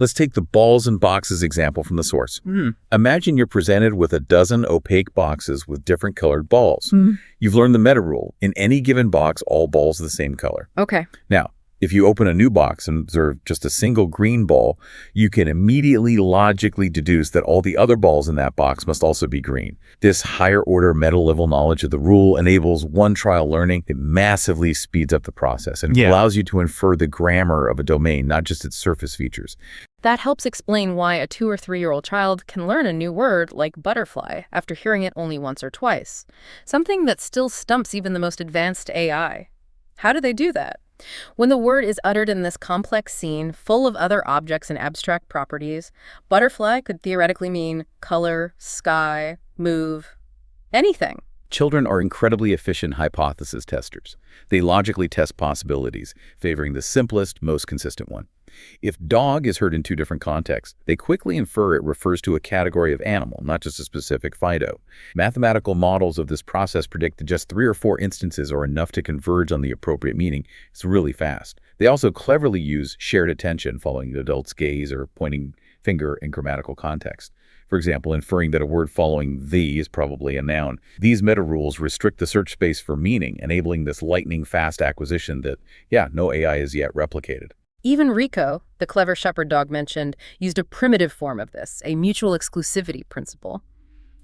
Let's take the balls and boxes example from the source. Imagine you're presented with a dozen opaque boxes with different colored balls. You've learned the meta rule. In any given box, all balls are the same color. Okay. Now, if you open a new box and observe just a single green ball, you can immediately logically deduce that all the other balls in that box must also be green. This higher order meta-level knowledge of the rule enables one-trial learning. It massively speeds up the process and allows you to infer the grammar of a domain, not just its surface features. That helps explain why a 2- or 3-year-old child can learn a new word like butterfly after hearing it only once or twice, something that still stumps even the most advanced AI. How do they do that? When the word is uttered in this complex scene, full of other objects and abstract properties, butterfly could theoretically mean color, sky, move, anything. Children are incredibly efficient hypothesis testers. They logically test possibilities, favoring the simplest, most consistent one. If dog is heard in 2 different contexts, they quickly infer it refers to a category of animal, not just a specific phyto. Mathematical models of this process predict that just 3 or 4 instances are enough to converge on the appropriate meaning. It's really fast. They also cleverly use shared attention, following the adult's gaze or pointing finger in grammatical context. For example, inferring that a word following "the" is probably a noun. These meta-rules restrict the search space for meaning, enabling this lightning-fast acquisition that, no AI has yet replicated. Even Rico, the clever shepherd dog mentioned, used a primitive form of this, a mutual exclusivity principle.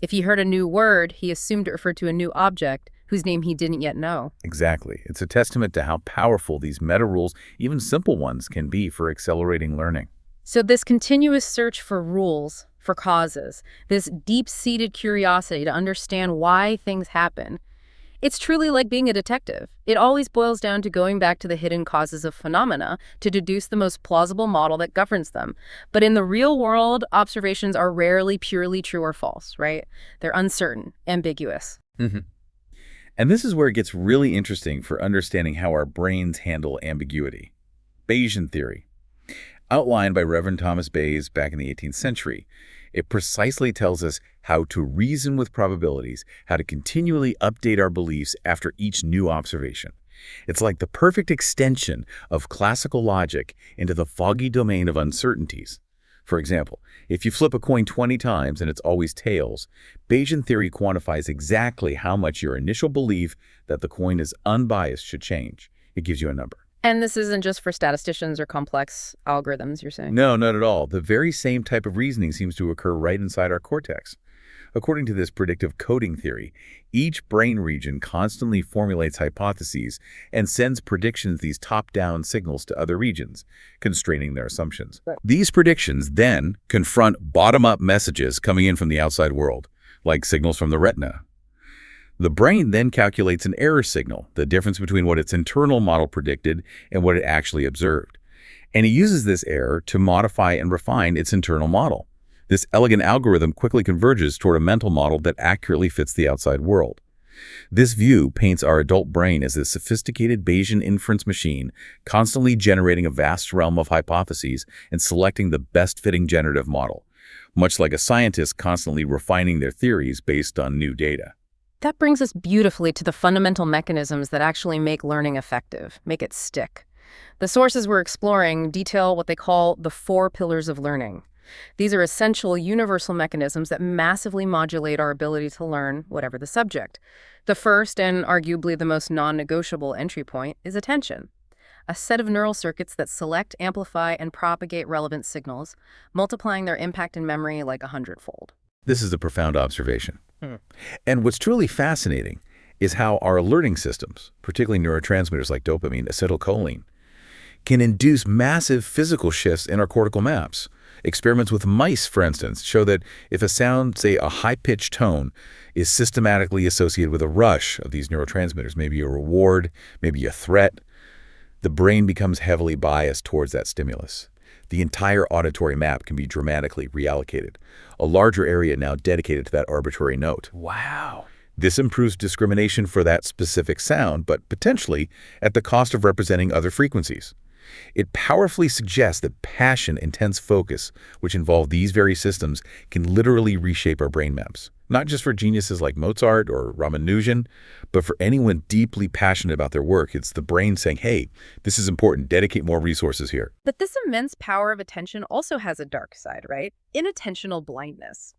If he heard a new word, he assumed it referred to a new object whose name he didn't yet know. Exactly. It's a testament to how powerful these meta-rules, even simple ones, can be for accelerating learning. So this continuous search for rules, for causes, this deep-seated curiosity to understand why things happen, it's truly like being a detective. It always boils down to going back to the hidden causes of phenomena to deduce the most plausible model that governs them. But in the real world, observations are rarely purely true or false, right? They're uncertain, ambiguous. And this is where it gets really interesting for understanding how our brains handle ambiguity. Bayesian theory. Outlined by Reverend Thomas Bayes back in the 18th century, it precisely tells us how to reason with probabilities, how to continually update our beliefs after each new observation. It's like the perfect extension of classical logic into the foggy domain of uncertainties. For example, if you flip a coin 20 times and it's always tails, Bayesian theory quantifies exactly how much your initial belief that the coin is unbiased should change. It gives you a number. And this isn't just for statisticians or complex algorithms, you're saying? No, not at all. The very same type of reasoning seems to occur right inside our cortex. According to this predictive coding theory, each brain region constantly formulates hypotheses and sends predictions, these top-down signals, to other regions, constraining their assumptions. Right. These predictions then confront bottom-up messages coming in from the outside world, like signals from the retina. The brain then calculates an error signal, the difference between what its internal model predicted and what it actually observed. And it uses this error to modify and refine its internal model. This elegant algorithm quickly converges toward a mental model that accurately fits the outside world. This view paints our adult brain as a sophisticated Bayesian inference machine, constantly generating a vast realm of hypotheses and selecting the best-fitting generative model, much like a scientist constantly refining their theories based on new data. That brings us beautifully to the fundamental mechanisms that actually make learning effective, make it stick. The sources we're exploring detail what they call the 4 pillars of learning. These are essential universal mechanisms that massively modulate our ability to learn whatever the subject. The first, and arguably the most non-negotiable entry point, is attention. A set of neural circuits that select, amplify, and propagate relevant signals, multiplying their impact in memory like 100-fold. This is a profound observation. And what's truly fascinating is how our learning systems, particularly neurotransmitters like dopamine, acetylcholine, can induce massive physical shifts in our cortical maps. Experiments with mice, for instance, show that if a sound, say a high-pitched tone, is systematically associated with a rush of these neurotransmitters, maybe a reward, maybe a threat, the brain becomes heavily biased towards that stimulus. The entire auditory map can be dramatically reallocated, a larger area now dedicated to that arbitrary note. Wow. This improves discrimination for that specific sound, but potentially at the cost of representing other frequencies. It powerfully suggests that passion, intense focus, which involve these very systems, can literally reshape our brain maps. Not just for geniuses like Mozart or Ramanujan, but for anyone deeply passionate about their work. It's the brain saying, hey, this is important, dedicate more resources here. But this immense power of attention also has a dark side, right? Inattentional blindness.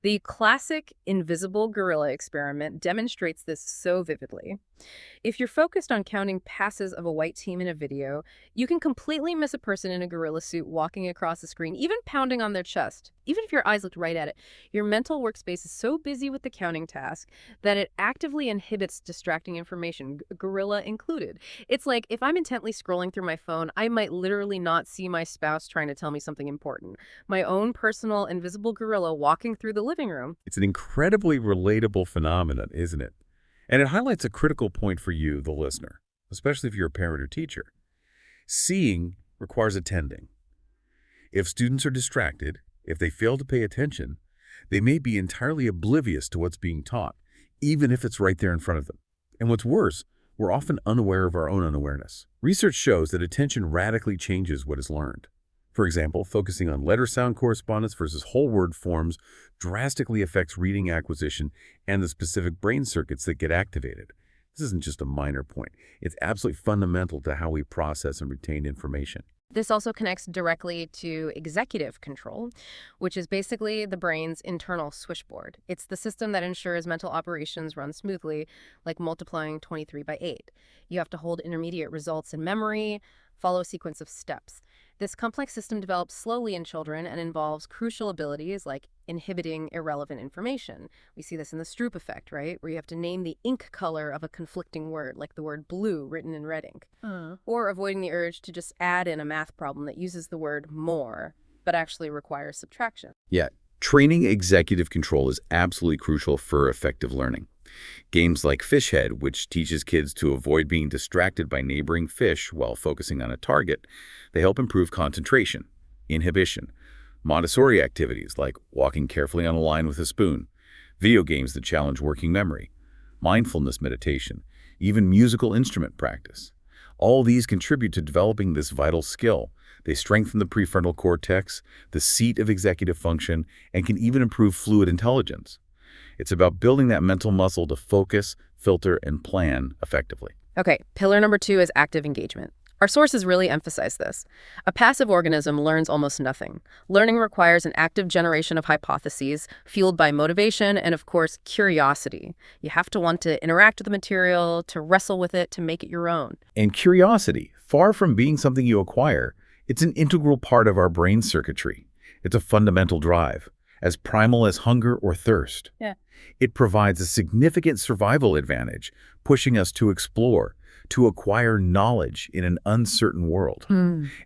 The classic invisible gorilla experiment demonstrates this so vividly. If you're focused on counting passes of a white team in a video, you can completely miss a person in a gorilla suit walking across the screen, even pounding on their chest. Even if your eyes looked right at it, your mental workspace is so busy with the counting task that it actively inhibits distracting information, gorilla included. It's like if I'm intently scrolling through my phone, I might literally not see my spouse trying to tell me something important. My own personal invisible gorilla walking through the living room. It's an incredibly relatable phenomenon, isn't it? And it highlights a critical point for you, the listener, especially if you're a parent or teacher. Seeing requires attending. If students are distracted, if they fail to pay attention, they may be entirely oblivious to what's being taught, even if it's right there in front of them. And what's worse, we're often unaware of our own unawareness. Research shows that attention radically changes what is learned. For example, focusing on letter-sound correspondence versus whole-word forms drastically affects reading acquisition and the specific brain circuits that get activated. This isn't just a minor point. It's absolutely fundamental to how we process and retain information. This also connects directly to executive control, which is basically the brain's internal switchboard. It's the system that ensures mental operations run smoothly, like multiplying 23 by 8. You have to hold intermediate results in memory, follow a sequence of steps. This complex system develops slowly in children and involves crucial abilities like inhibiting irrelevant information. We see this in the Stroop effect, right? Where you have to name the ink color of a conflicting word, like the word blue written in red ink. Or avoiding the urge to just add in a math problem that uses the word more, but actually requires subtraction. Yeah, training executive control is absolutely crucial for effective learning. Games like Fish Head, which teaches kids to avoid being distracted by neighboring fish while focusing on a target, they help improve concentration, inhibition. Montessori activities like walking carefully on a line with a spoon, video games that challenge working memory, mindfulness meditation, even musical instrument practice. All these contribute to developing this vital skill. They strengthen the prefrontal cortex, the seat of executive function, and can even improve fluid intelligence. It's about building that mental muscle to focus, filter, and plan effectively. Okay, pillar number 2 is active engagement. Our sources really emphasize this. A passive organism learns almost nothing. Learning requires an active generation of hypotheses, fueled by motivation and, of course, curiosity. You have to want to interact with the material, to wrestle with it, to make it your own. And curiosity, far from being something you acquire, it's an integral part of our brain circuitry. It's a fundamental drive, as primal as hunger or thirst. Yeah. It provides a significant survival advantage, pushing us to explore, to acquire knowledge in an uncertain world.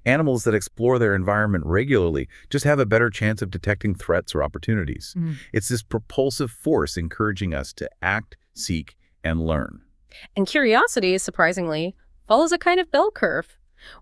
Animals that explore their environment regularly just have a better chance of detecting threats or opportunities. It's this propulsive force encouraging us to act, seek, and learn. And curiosity, surprisingly, follows a kind of bell curve.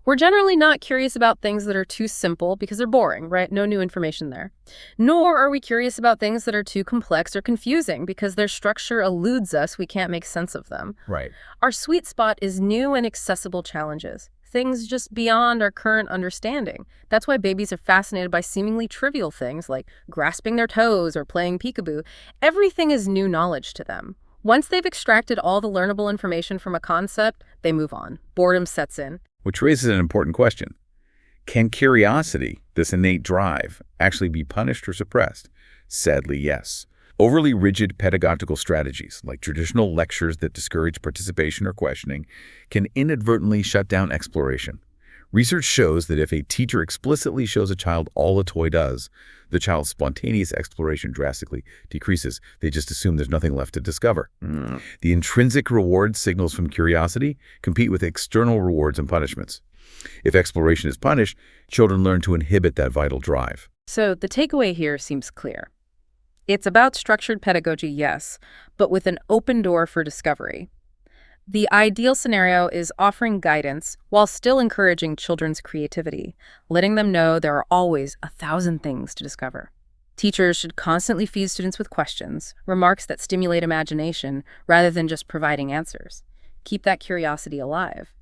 We're generally not curious about things that are too simple because they're boring, right? No new information there. Nor are we curious about things that are too complex or confusing because their structure eludes us. We can't make sense of them. Right. Our sweet spot is new and accessible challenges, things just beyond our current understanding. That's why babies are fascinated by seemingly trivial things like grasping their toes or playing peekaboo. Everything is new knowledge to them. Once they've extracted all the learnable information from a concept, they move on. Boredom sets in. Which raises an important question. Can curiosity, this innate drive, actually be punished or suppressed? Sadly, yes. Overly rigid pedagogical strategies, like traditional lectures that discourage participation or questioning, can inadvertently shut down exploration. Research shows that if a teacher explicitly shows a child all a toy does, the child's spontaneous exploration drastically decreases. They just assume there's nothing left to discover. The intrinsic reward signals from curiosity compete with external rewards and punishments. If exploration is punished, children learn to inhibit that vital drive. So the takeaway here seems clear. It's about structured pedagogy, yes, but with an open door for discovery. The ideal scenario is offering guidance while still encouraging children's creativity, letting them know there are always 1,000 things to discover. Teachers should constantly feed students with questions, remarks that stimulate imagination, rather than just providing answers. Keep that curiosity alive.